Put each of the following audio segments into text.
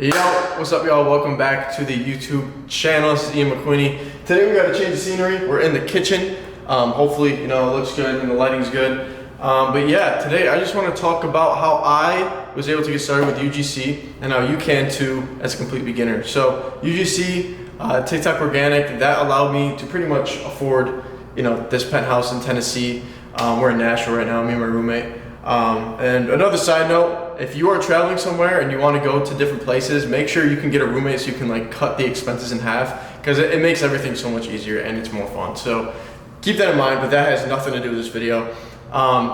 Yo, what's up y'all? Welcome back to the YouTube channel. This is Ian McQueenie. Today we got to change the scenery. We're in the kitchen. Hopefully, it looks good and the lighting's good. But yeah, today I just want to talk about how I was able to get started with UGC and how you can too as a complete beginner. So UGC, TikTok Organic, that allowed me to pretty much afford, this penthouse in Tennessee. We're in Nashville right now, me and my roommate. And another side note, if you are traveling somewhere and you want to go to different places, make sure you can get a roommate so you can cut the expenses in half, because it makes everything so much easier and it's more fun. So keep that in mind, but that has nothing to do with this video.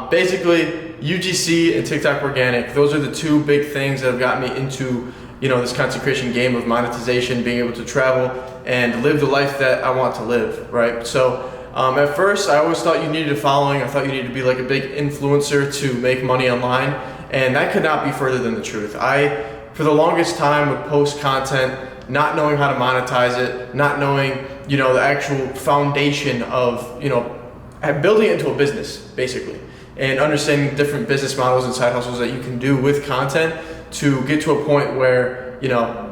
Basically, UGC and TikTok Organic, those are the two big things that have gotten me into this content creation game of monetization, being able to travel and live the life that I want to live, right? So at first, I always thought you needed a following. I thought you needed to be like a big influencer to make money online, and that could not be further than the truth. I, for the longest time, would post content not knowing how to monetize it, not knowing, the actual foundation of, building it into a business, basically, and understanding different business models and side hustles that you can do with content to get to a point where,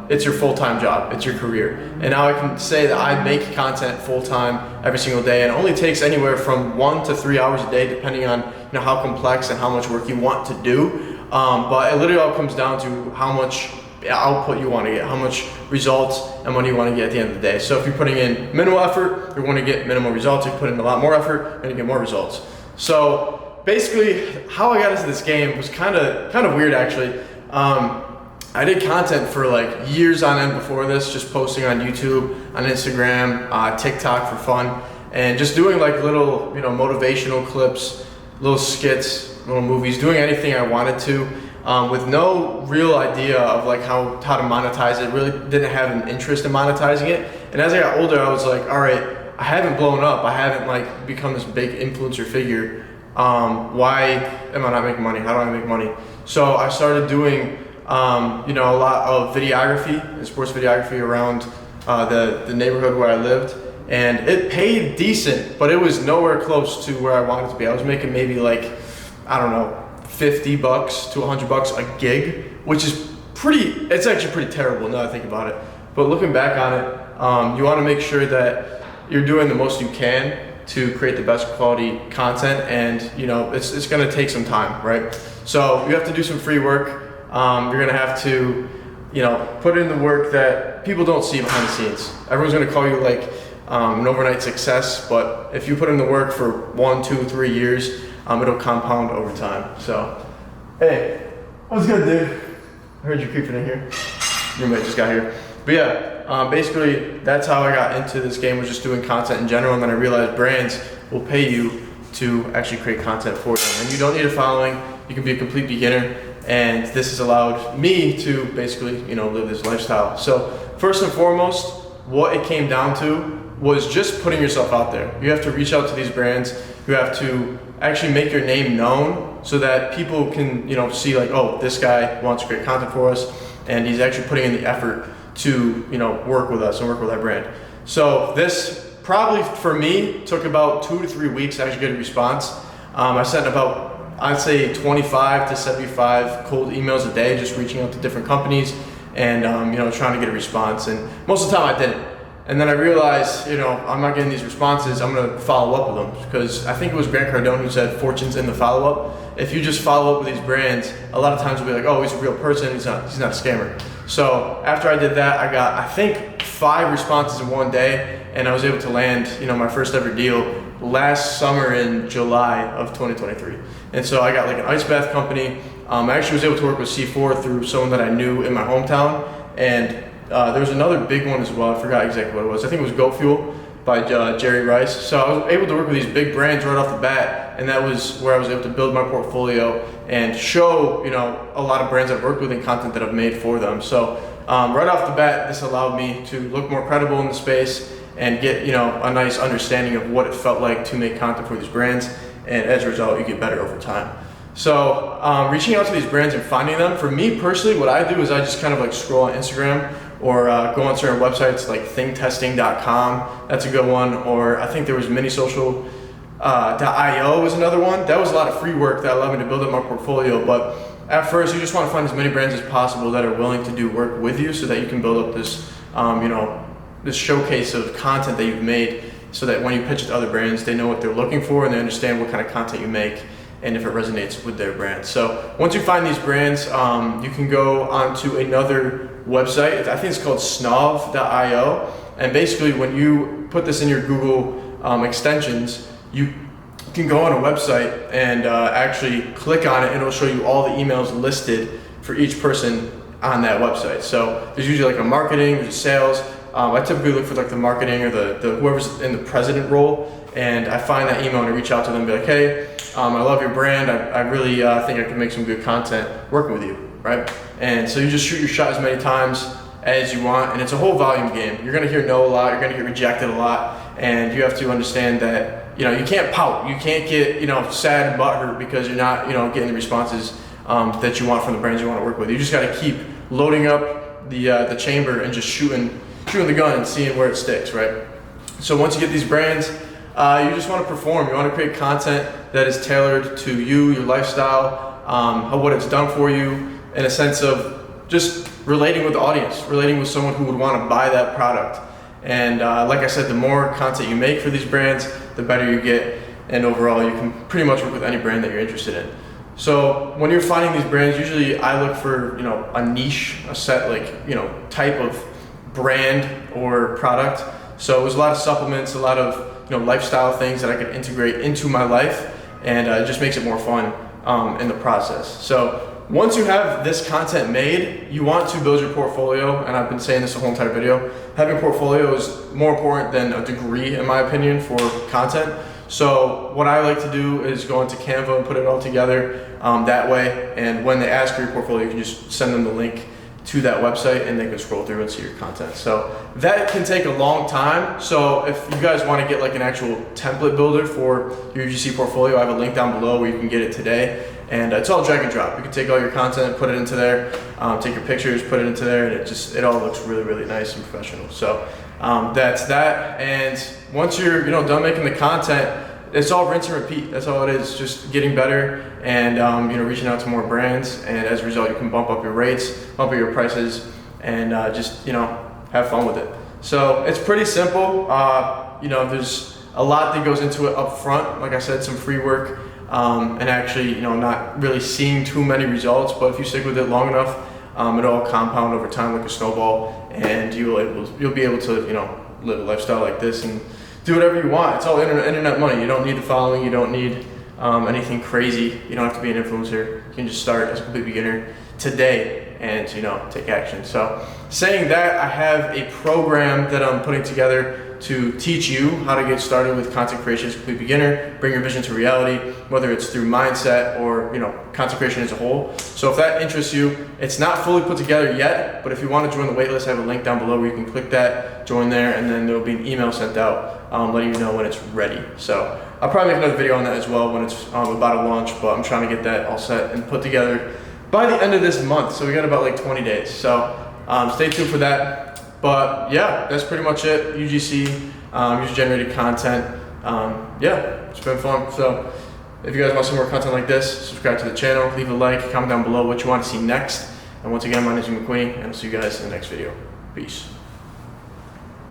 it's your full-time job, it's your career. And now I can say that I make content full-time every single day, and it only takes anywhere from 1 to 3 hours a day, depending on how complex and how much work you want to do. But it literally all comes down to how much output you want to get, how much results and money you want to get at the end of the day. So if you're putting in minimal effort, you're going to get minimal results. If you put in a lot more effort, you're going to get more results. So basically, how I got into this game was kind of weird, actually. I did content for years on end before this, just posting on YouTube, on Instagram, TikTok for fun, and just doing little, motivational clips, little skits, little movies, doing anything I wanted to, with no real idea of how to monetize it. Really didn't have an interest in monetizing it. And as I got older, I was like, all right, I haven't blown up. I haven't become this big influencer figure. Why am I not making money? How do I make money? So I started doing a lot of videography and sports videography around the neighborhood where I lived, and it paid decent, but it was nowhere close to where I wanted to be. I was making maybe $50 to $100 a gig, which is it's actually pretty terrible now that I think about it. But looking back on it, you want to make sure that you're doing the most you can to create the best quality content, and it's going to take some time, right? So you have to do some free work. You're gonna have to, put in the work that people don't see behind the scenes. Everyone's gonna call you an overnight success, but if you put in the work for 1, 2, 3 years, it'll compound over time. So, hey, what's good, dude? I heard you creeping in here. Your roommate just got here. But yeah, basically that's how I got into this game, was just doing content in general, and then I realized brands will pay you to actually create content for them, and you don't need a following. You can be a complete beginner. And this has allowed me to basically, live this lifestyle. So first and foremost, what it came down to was just putting yourself out there. You have to reach out to these brands. You have to actually make your name known so that people can, see oh, this guy wants to create content for us, and he's actually putting in the effort to, work with us and work with our brand. So this probably for me took about 2 to 3 weeks to actually get a response. I sent about, I'd say 25 to 75 cold emails a day, just reaching out to different companies and trying to get a response. And most of the time I didn't. And then I realized, I'm not getting these responses. I'm gonna follow up with them, because I think it was Grant Cardone who said fortune's in the follow-up. If you just follow up with these brands, a lot of times we'll be like, oh, he's a real person. He's not a scammer. So after I did that, I got, I think, 5 responses in one day, and I was able to land, my first ever deal last summer in July of 2023. And so I got an ice bath company. I actually was able to work with C4 through someone that I knew in my hometown. And there was another big one as well. I forgot exactly what it was. I think it was Goat Fuel by Jerry Rice. So I was able to work with these big brands right off the bat. And that was where I was able to build my portfolio and show, a lot of brands I've worked with and content that I've made for them. So right off the bat, this allowed me to look more credible in the space and get, a nice understanding of what it felt like to make content for these brands. And as a result, you get better over time. So reaching out to these brands and finding them, for me personally, what I do is I just kind of scroll on Instagram or go on certain websites like thinktesting.com. That's a good one. Or I think there was minisocial.io was another one. That was a lot of free work that allowed me to build up my portfolio. But at first, you just want to find as many brands as possible that are willing to do work with you, so that you can build up this, this showcase of content that you've made, so that when you pitch it to other brands, they know what they're looking for and they understand what kind of content you make and if it resonates with their brand. So once you find these brands, you can go onto another website. I think it's called snov.io. And basically, when you put this in your Google extensions, you can go on a website and actually click on it, and it'll show you all the emails listed for each person on that website. So there's usually like a marketing, there's a sales. I typically look for like the marketing or the whoever's in the president role, and I find that email and I reach out to them and be like, hey, I love your brand. I really think I can make some good content working with you, right? And so you just shoot your shot as many times as you want, and it's a whole volume game. You're gonna hear no a lot, you're gonna get rejected a lot, and you have to understand that, you can't pout, you can't get, sad and butthurt because you're not, getting the responses that you want from the brands you want to work with. You just gotta keep loading up the chamber and just shooting the gun and seeing where it sticks, right? So once you get these brands, you just want to perform. You want to create content that is tailored to you, your lifestyle, what it's done for you, in a sense of just relating with the audience, relating with someone who would want to buy that product. And like I said, the more content you make for these brands, the better you get, and overall you can pretty much work with any brand that you're interested in. So when you're finding these brands, usually I look for a niche, a set type of brand or product. So it was a lot of supplements, a lot of lifestyle things that I could integrate into my life, and it just makes it more fun in the process. So once you have this content made, you want to build your portfolio, and I've been saying this the whole entire video. Having a portfolio is more important than a degree, in my opinion, for content. So what I like to do is go into Canva and put it all together that way, and when they ask for your portfolio, you can just send them the link to that website and they can scroll through and see your content. So that can take a long time. So if you guys want to get like an actual template builder for your UGC portfolio, I have a link down below where you can get it today. And it's all drag and drop. You can take all your content, put it into there, take your pictures, put it into there, and it all looks really, really nice and professional. So that's that. And once you're done making the content, it's all rinse and repeat. That's all it is. Just getting better and reaching out to more brands, and as a result, you can bump up your rates, bump up your prices, and just have fun with it. So it's pretty simple. There's a lot that goes into it up front. Like I said, some free work, and actually not really seeing too many results. But if you stick with it long enough, it'll all compound over time like a snowball, and you'll be able to live a lifestyle like this and do whatever you want. It's all internet money. You don't need the following. You don't need anything crazy. You don't have to be an influencer. You can just start as a complete beginner today and take action. So saying that, I have a program that I'm putting together to teach you how to get started with content creation as a complete beginner, bring your vision to reality, whether it's through mindset or content creation as a whole. So if that interests you, it's not fully put together yet, but if you want to join the waitlist, I have a link down below where you can click that, join there, and then there'll be an email sent out letting you know when it's ready. So I'll probably make another video on that as well when it's about to launch, but I'm trying to get that all set and put together by the end of this month. So we got about like 20 days. So stay tuned for that. But yeah, that's pretty much it. UGC, user-generated content. Yeah, it's been fun. So if you guys want some more content like this, subscribe to the channel, leave a like, comment down below what you want to see next. And once again, my name is McQueen, and I'll see you guys in the next video. Peace.